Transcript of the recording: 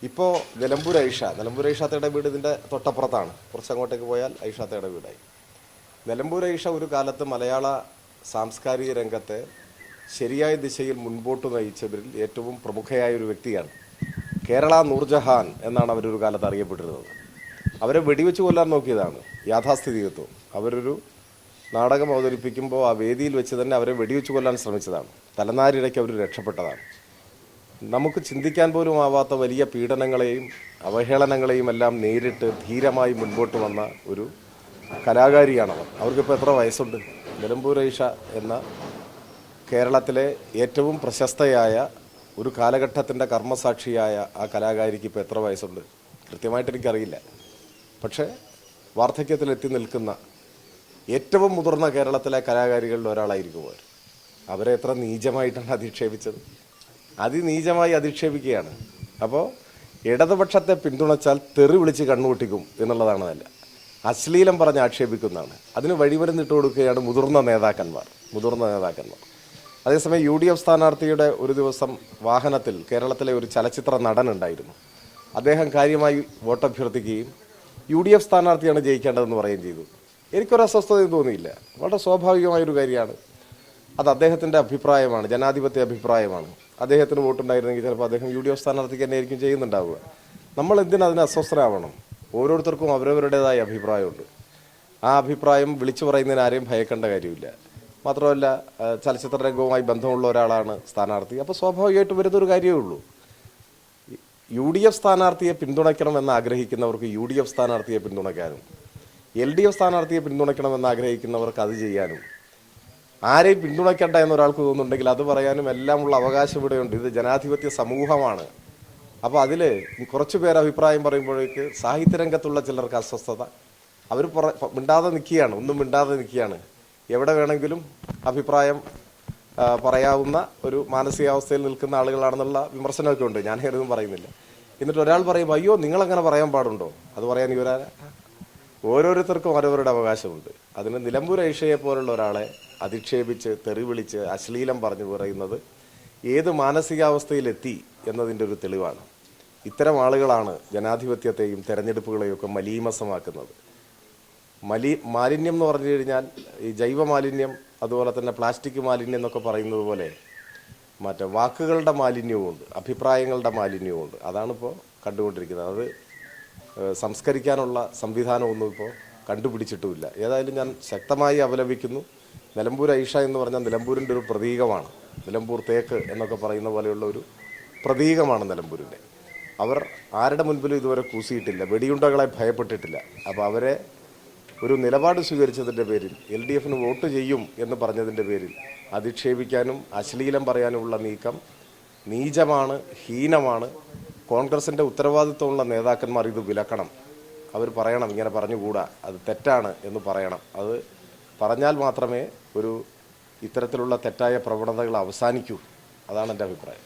ഇപ്പോൾ നിലമ്പൂർ ഐഷാത്തയുടെ വീട് ഇതിൻ്റെ തൊട്ടപ്പുറത്താണ്. കുറച്ചങ്ങോട്ടേക്ക് പോയാൽ ഐഷാത്തയുടെ വീടായി. നിലമ്പൂർ ഐഷ ഒരു കാലത്ത് മലയാള സാംസ്കാരിക രംഗത്തെ ശരിയായ ദിശയിൽ മുൻപോട്ട് നയിച്ചവരിൽ ഏറ്റവും പ്രമുഖയായ ഒരു വ്യക്തിയാണ്. കേരള നൂർജഹാൻ എന്നാണ് അവരൊരു കാലത്ത് അറിയപ്പെട്ടിരുന്നത്. അവരെ വെടിവെച്ച് കൊല്ലാൻ നോക്കിയതാണ് യാഥാസ്ഥിതികത്വം. അവരൊരു നാടകം അവതരിപ്പിക്കുമ്പോൾ ആ വേദിയിൽ വെച്ച് തന്നെ അവരെ വെടിവെച്ച് കൊല്ലാൻ ശ്രമിച്ചതാണ്. തലനാരിഴയ്ക്ക് അവർ രക്ഷപ്പെട്ടതാണ്. നമുക്ക് ചിന്തിക്കാൻ പോലും ആവാത്ത വലിയ പീഡനങ്ങളെയും അവഹേളനങ്ങളെയും എല്ലാം നേരിട്ട് ധീരമായി മുൻപോട്ട് വന്ന ഒരു കലാകാരിയാണവർ. അവർക്കിപ്പോൾ എത്ര വയസ്സുണ്ട്? നിലമ്പൂർ ഐഷ എന്ന കേരളത്തിലെ ഏറ്റവും പ്രശസ്തയായ ഒരു കാലഘട്ടത്തിൻ്റെ കർമ്മസാക്ഷിയായ ആ കലാകാരിക്ക് ഇപ്പോൾ എത്ര വയസ്സുണ്ട്? കൃത്യമായിട്ട് എനിക്കറിയില്ല. പക്ഷേ വാർദ്ധക്യത്തിലെത്തി നിൽക്കുന്ന ഏറ്റവും മുതിർന്ന കേരളത്തിലെ കലാകാരികളിൽ ഒരാളായിരിക്കും അവർ. അവരെ എത്ര നീചമായിട്ടാണ് അധിക്ഷേപിച്ചത്. അതിനീചമായി അധിക്ഷേപിക്കുകയാണ്. അപ്പോൾ ഇടതുപക്ഷത്തെ പിന്തുണച്ചാൽ തെറി വിളിച്ച് കണ്ണുപൊട്ടിക്കും എന്നുള്ളതാണ് നല്ല. അശ്ലീലം പറഞ്ഞ് ആക്ഷേപിക്കുന്നതാണ്. അതിന് വഴിമരുന്നിട്ട് കൊടുക്കുകയാണ് മുതിർന്ന നേതാക്കന്മാർ. അതേസമയം UDF സ്ഥാനാർത്ഥിയുടെ ഒരു ദിവസം വാഹനത്തിൽ കേരളത്തിലെ ഒരു ചലച്ചിത്ര നടൻ ഉണ്ടായിരുന്നു. അദ്ദേഹം കാര്യമായി വോട്ടഭ്യർത്ഥിക്കുകയും UDF സ്ഥാനാർത്ഥിയാണ് ജയിക്കേണ്ടതെന്ന് പറയുകയും ചെയ്തു. എനിക്കൊരു അസ്വസ്ഥതയും തോന്നിയില്ല. വളരെ സ്വാഭാവികമായൊരു കാര്യമാണ്. അത് അദ്ദേഹത്തിൻ്റെ അഭിപ്രായമാണ്, ജനാധിപത്യ അഭിപ്രായമാണ്. അദ്ദേഹത്തിന് വോട്ടുണ്ടായിരുന്നെങ്കിൽ ചിലപ്പോൾ അദ്ദേഹം UDF സ്ഥാനാർത്ഥിക്ക് തന്നെ ആയിരിക്കും ചെയ്യുന്നുണ്ടാവുക. നമ്മൾ എന്തിനതിന് അസ്വസ്ഥരാവണം? ഓരോരുത്തർക്കും അവരവരുടേതായ അഭിപ്രായമുണ്ട്. ആ അഭിപ്രായം വിളിച്ചു പറയുന്നതിന് ആരെയും ഭയക്കേണ്ട കാര്യമില്ല. മാത്രമല്ല, ചലച്ചിത്ര രംഗവുമായി ബന്ധമുള്ള ഒരാളാണ് സ്ഥാനാർത്ഥി. അപ്പോൾ സ്വാഭാവികമായിട്ട് വരുന്നൊരു കാര്യമേ ഉള്ളൂ. UDF സ്ഥാനാർത്ഥിയെ പിന്തുണയ്ക്കണമെന്ന് ആഗ്രഹിക്കുന്നവർക്ക് UDF സ്ഥാനാർത്ഥിയെ പിന്തുണയ്ക്കാനും LDF സ്ഥാനാർത്ഥിയെ പിന്തുണയ്ക്കണമെന്ന് ആഗ്രഹിക്കുന്നവർക്ക് അത് ചെയ്യാനും ആരെയും പിന്തുണയ്ക്കണ്ട എന്നൊരാൾക്ക് തോന്നുന്നുണ്ടെങ്കിൽ അത് പറയാനും എല്ലാമുള്ള അവകാശം ഇവിടെയുണ്ട്. ഇത് ജനാധിപത്യ സമൂഹമാണ്. അപ്പോൾ അതിൽ കുറച്ച് പേർ അഭിപ്രായം പറയുമ്പോഴേക്ക് സാഹിത്യരംഗത്തുള്ള ചിലർക്ക് അസ്വസ്ഥത. അവർ ഒന്നും മിണ്ടാതെ നിൽക്കുകയാണ്. എവിടെ വേണമെങ്കിലും അഭിപ്രായം പറയാവുന്ന ഒരു മാനസികാവസ്ഥയിൽ നിൽക്കുന്ന ആളുകളാണെന്നുള്ള വിമർശനമൊക്കെ ഉണ്ട്. ഞാൻ ഏതൊന്നും പറയുന്നില്ല. എന്നിട്ട് ഒരാൾ പറയും, അയ്യോ നിങ്ങളങ്ങനെ പറയാൻ പാടുണ്ടോ? അത് പറയാൻ ഇവരാരാ? ഓരോരുത്തർക്കും അവരവരുടെ അവകാശമുണ്ട്. അതിന് നിലമ്പൂർ ഐഷയെ പോലുള്ള ഒരാളെ അധിക്ഷേപിച്ച് തെറി വിളിച്ച് അശ്ലീലം പറഞ്ഞു പറയുന്നത് ഏത് മാനസികാവസ്ഥയിലെത്തി എന്നതിൻ്റെ ഒരു തെളിവാണ്. ഇത്തരം ആളുകളാണ് ജനാധിപത്യത്തെയും തെരഞ്ഞെടുപ്പുകളെയും ഒക്കെ മലീമസമാക്കുന്നത്. മാലിന്യം എന്ന് പറഞ്ഞു കഴിഞ്ഞാൽ ഈ ജൈവ മാലിന്യം, അതുപോലെ തന്നെ പ്ലാസ്റ്റിക് മാലിന്യം എന്നൊക്കെ പറയുന്നത് പോലെ മറ്റേ വാക്കുകളുടെ മാലിന്യവുമുണ്ട്, അഭിപ്രായങ്ങളുടെ മാലിന്യവുമുണ്ട്. അതാണിപ്പോൾ കണ്ടുകൊണ്ടിരിക്കുന്നത്. അത് സംസ്കരിക്കാനുള്ള സംവിധാനമൊന്നും ഇപ്പോൾ കണ്ടുപിടിച്ചിട്ടുമില്ല. ഏതായാലും ഞാൻ ശക്തമായി അപലപിക്കുന്നു. നിലമ്പൂർ ഐഷ എന്ന് പറഞ്ഞാൽ നിലമ്പൂരിൻ്റെ ഒരു പ്രതീകമാണ്. നിലമ്പൂർ തേക്ക് എന്നൊക്കെ പറയുന്ന പോലെയുള്ള ഒരു പ്രതീകമാണ് നിലമ്പൂരിൻ്റെ. അവർ ആരുടെ മുൻപിലും ഇതുവരെ കൂസിയിട്ടില്ല, വെടിയുണ്ടകളെ ഭയപ്പെട്ടിട്ടില്ല. അപ്പോൾ അവരെ ഒരു നിലപാട് സ്വീകരിച്ചതിൻ്റെ പേരിൽ, LDFന് വോട്ട് ചെയ്യും എന്ന് പറഞ്ഞതിൻ്റെ പേരിൽ അധിക്ഷേപിക്കാനും അശ്ലീലം പറയാനുമുള്ള നീക്കം നീചമാണ്, ഹീനമാണ്. കോൺഗ്രസിൻ്റെ ഉത്തരവാദിത്വമുള്ള നേതാക്കന്മാർ ഇത് വിലക്കണം. അവർ പറയണം, ഇങ്ങനെ പറഞ്ഞുകൂടാ, അത് തെറ്റാണ് എന്ന് പറയണം. അത് പറഞ്ഞാൽ മാത്രമേ ഇത്തരത്തിലുള്ള തെറ്റായ പ്രവണതകൾ അവസാനിക്കൂ. അതാണ് എൻ്റെ അഭിപ്രായം.